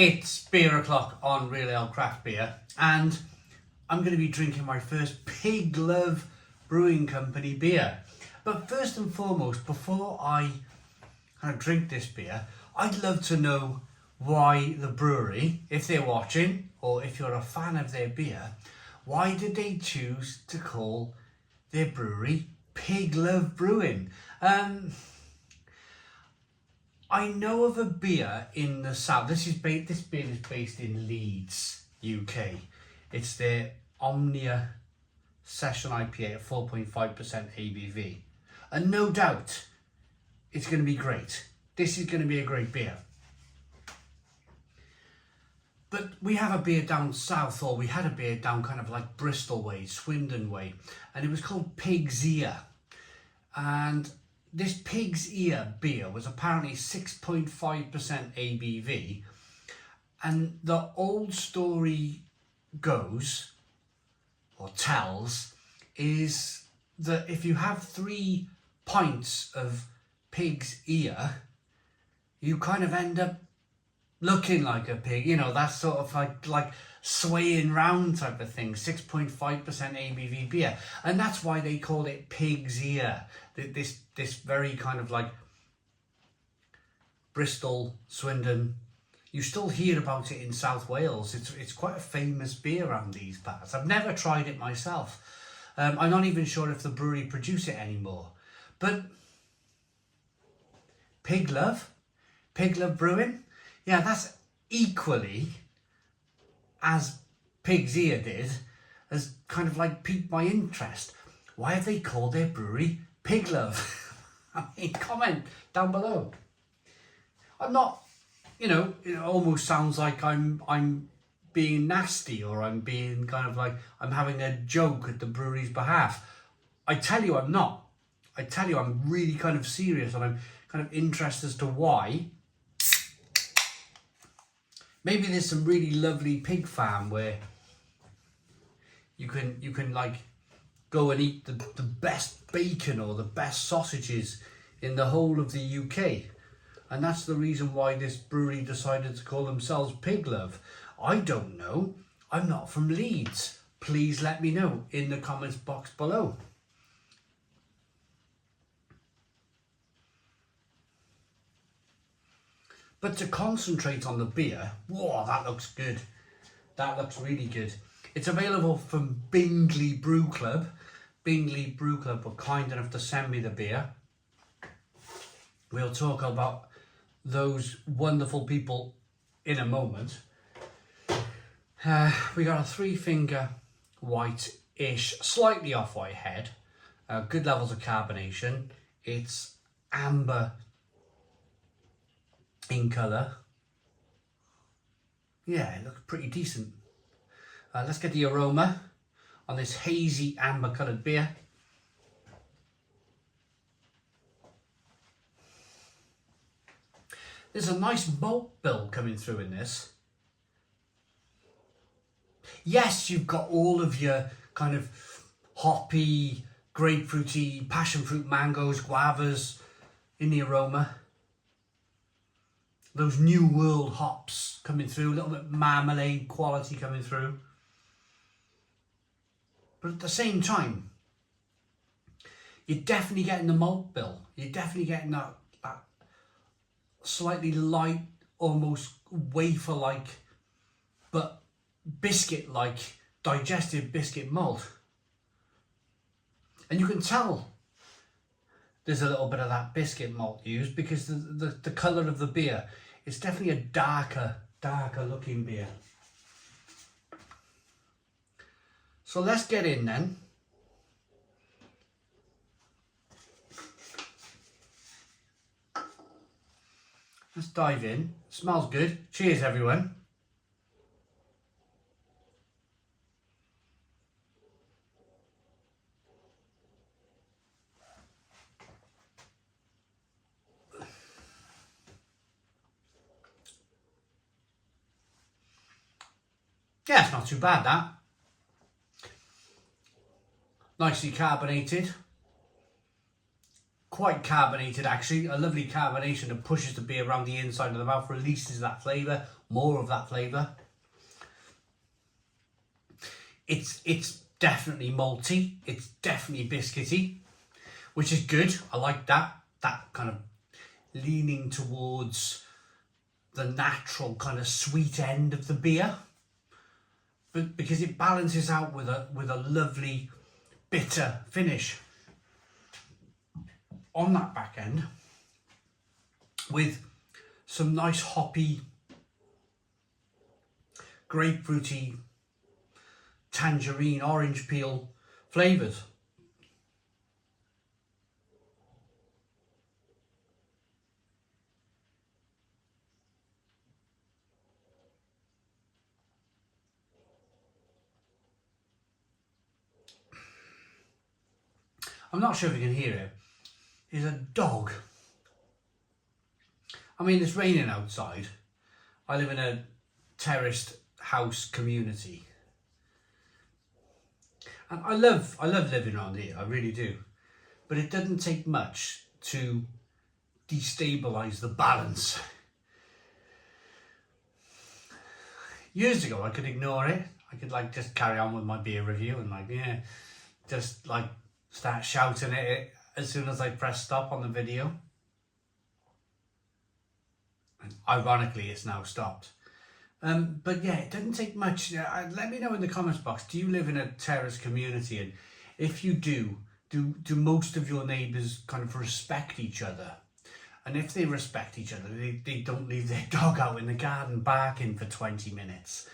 It's beer o'clock on Real Ale Craft Beer, and I'm going to be drinking my first Piglove Brewing Company beer. But first and foremost, before I kind of drink this beer, I'd love to know why the brewery, if they're watching, or if you're a fan of their beer, why did they choose to call their brewery Piglove Brewing? I know of a beer in the south. This beer is based in Leeds, UK. It's their Omnia Session IPA at 4.5% ABV. And no doubt, it's going to be great. This is going to be a great beer. But we have a beer down south, or we had a beer down kind of like Bristol way, Swindon way, and it was called Pig's Ear. And this Pig's Ear beer was apparently 6.5% ABV, and the old story goes, or tells, is that if you have 3 pints of pig's ear, you kind of end up looking like a pig, you know, that sort of like swaying round type of thing. 6.5% ABV beer, and that's why they called it Pig's Ear. This very kind of like Bristol, Swindon. You still hear about it in South Wales. It's quite a famous beer around these parts. I've never tried it myself. I'm not even sure if the brewery produce it anymore. But Piglove Brewing, yeah, that's equally as Pig's Ear did, has kind of like piqued my interest. Why have they called their brewery Piglove? I mean, comment down below. I'm not, you know, it almost sounds like I'm being nasty, or I'm being kind of like I'm having a joke at the brewery's behalf. I tell you I'm not. I tell you I'm really kind of serious, and I'm kind of interested as to why. Maybe there's some really lovely pig farm where you can like go and eat the best bacon or the best sausages in the whole of the UK. And that's the reason why this brewery decided to call themselves Piglove. I don't know. I'm not from Leeds. Please let me know in the comments box below. But to concentrate on the beer, whoa, that looks good. That looks really good. It's available from Bingley Brew Club. Bingley Brew Club were kind enough to send me the beer. We'll talk about those wonderful people in a moment. We got a 3-finger white-ish, slightly off-white head. Good levels of carbonation. It's amber in colour. Yeah, it looks pretty decent. Let's get the aroma on this hazy amber coloured beer. There's a nice malt bill coming through in this. Yes, you've got all of your kind of hoppy, grapefruity, passion fruit, mangoes, guavas in the aroma. Those New World hops coming through, a little bit marmalade quality coming through. But at the same time, you're definitely getting the malt bill. You're definitely getting that slightly light, almost wafer-like, but biscuit-like, digestive biscuit malt. And you can tell there's a little bit of that biscuit malt used because the colour of the beer, it's definitely a darker looking beer. So let's get in then. Let's dive in. Smells good. Cheers, everyone. Yeah, it's not too bad, that. Nicely carbonated. Quite carbonated, actually. A lovely carbonation that pushes the beer around the inside of the mouth, releases that flavour. more of that flavour. It's definitely malty. It's definitely biscuity, which is good. I like that kind of leaning towards the natural kind of sweet end of the beer, but because it balances out with a lovely bitter finish on that back end, with some nice hoppy, grapefruity, tangerine, orange peel flavours. I'm not sure if you can hear it. Is a dog. I mean, it's raining outside. I live in a terraced house community. And I love living around here, I really do. But it doesn't take much to destabilise the balance. Years ago, I could ignore it. I could like just carry on with my beer review and just like start shouting at it as soon as I press stop on the video. And ironically, it's now stopped. But yeah, it doesn't take much. Let me know in the comments box, do you live in a terrace community? And if you do most of your neighbours kind of respect each other? And if they respect each other, they don't leave their dog out in the garden barking for 20 minutes.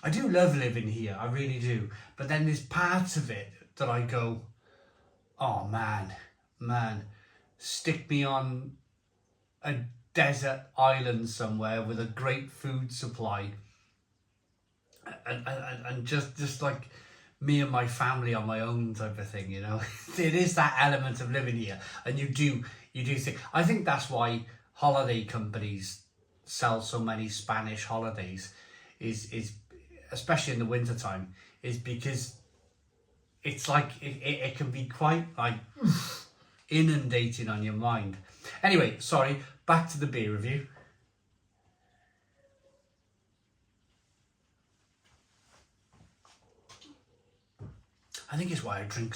I do love living here, I really do. But then there's parts of it that I go, oh man, stick me on a desert island somewhere with a great food supply and just like me and my family on my own type of thing, you know. It is that element of living here, and you do think, I think that's why holiday companies sell so many Spanish holidays, is especially in the winter time, is because it's like it can be quite like inundating on your mind. Anyway, sorry, back to the beer review. I think it's why I drink,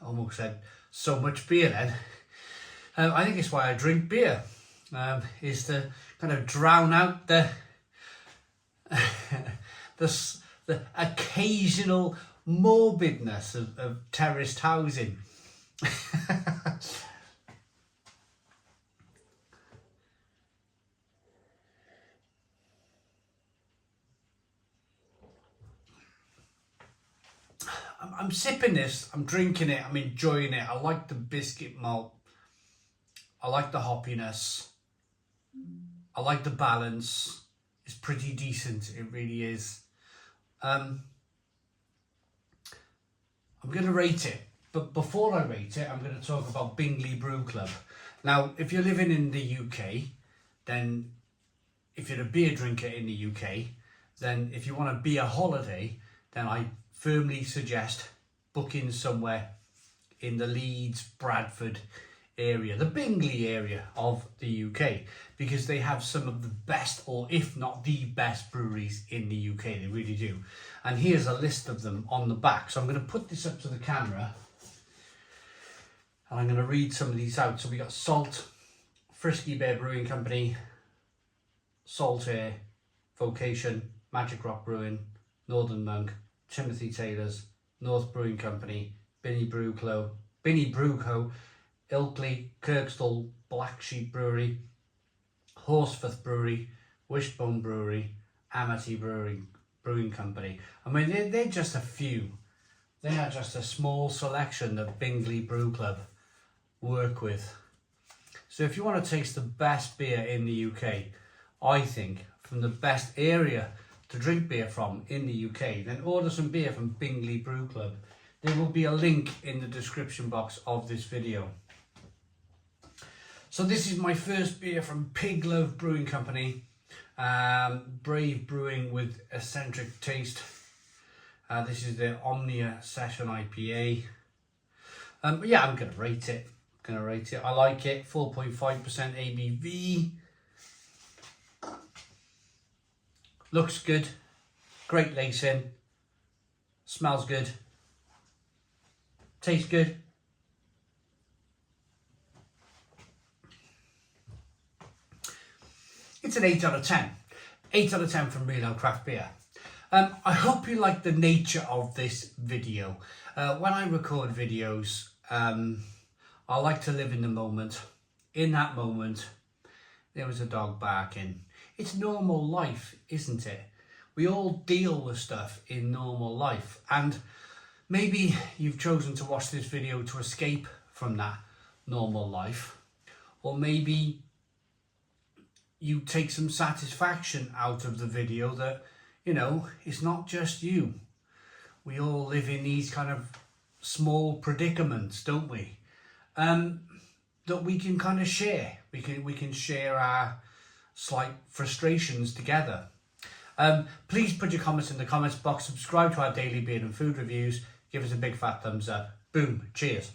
almost said, so much beer then. I think it's why I drink beer, is to kind of drown out the the occasional morbidness of terraced housing. I'm sipping this, I'm drinking it, I'm enjoying it. I like the biscuit malt. I like the hoppiness. I like the balance. It's pretty decent, it really is. I'm going to rate it, but before I rate it, I'm going to talk about Bingley Brew Club. Now, if you're living in the UK, then if you're a beer drinker in the UK, then if you want a beer holiday, then I firmly suggest booking somewhere in the Leeds, Bradford area, the Bingley area of the UK, because they have some of the best, or if not the best, breweries in the UK. They really do. And here's a list of them on the back. So I'm going to put this up to the camera and I'm going to read some of these out. So we got Salt, Frisky Bear Brewing Company, Salt Air, Vocation, Magic Rock Brewing, Northern Monk, Timothy Taylor's, North Brewing Company, Bingley Brew Club, Bingley Brew Co, Ilkley, Kirkstall, Black Sheep Brewery, Horsforth Brewery, Wishbone Brewery, Amity Brewing Company. I mean, they're just a few. They are just a small selection that Bingley Brew Club work with. So if you want to taste the best beer in the UK, I think, from the best area to drink beer from in the UK, then order some beer from Bingley Brew Club. There will be a link in the description box of this video. So this is my first beer from Piglove Brewing Company, Brave Brewing with Eccentric Taste. This is the Omnia Session IPA. Yeah, I'm going to rate it. I like it. 4.5% ABV. Looks good, great lacing, smells good, tastes good. It's an 8 out of 10. 8 out of 10 from Real Ale Craft Beer. I hope you like the nature of this video. When I record videos, I like to live in the moment. In that moment, there was a dog barking. It's normal life, isn't it? We all deal with stuff in normal life, and maybe you've chosen to watch this video to escape from that normal life, or maybe you take some satisfaction out of the video that, you know, it's not just you. We all live in these kind of small predicaments, don't we? That we can kind of share. We can share our slight frustrations together. Please put your comments in the comments box, subscribe to our daily beer and food reviews, give us a big fat thumbs up. Boom, cheers.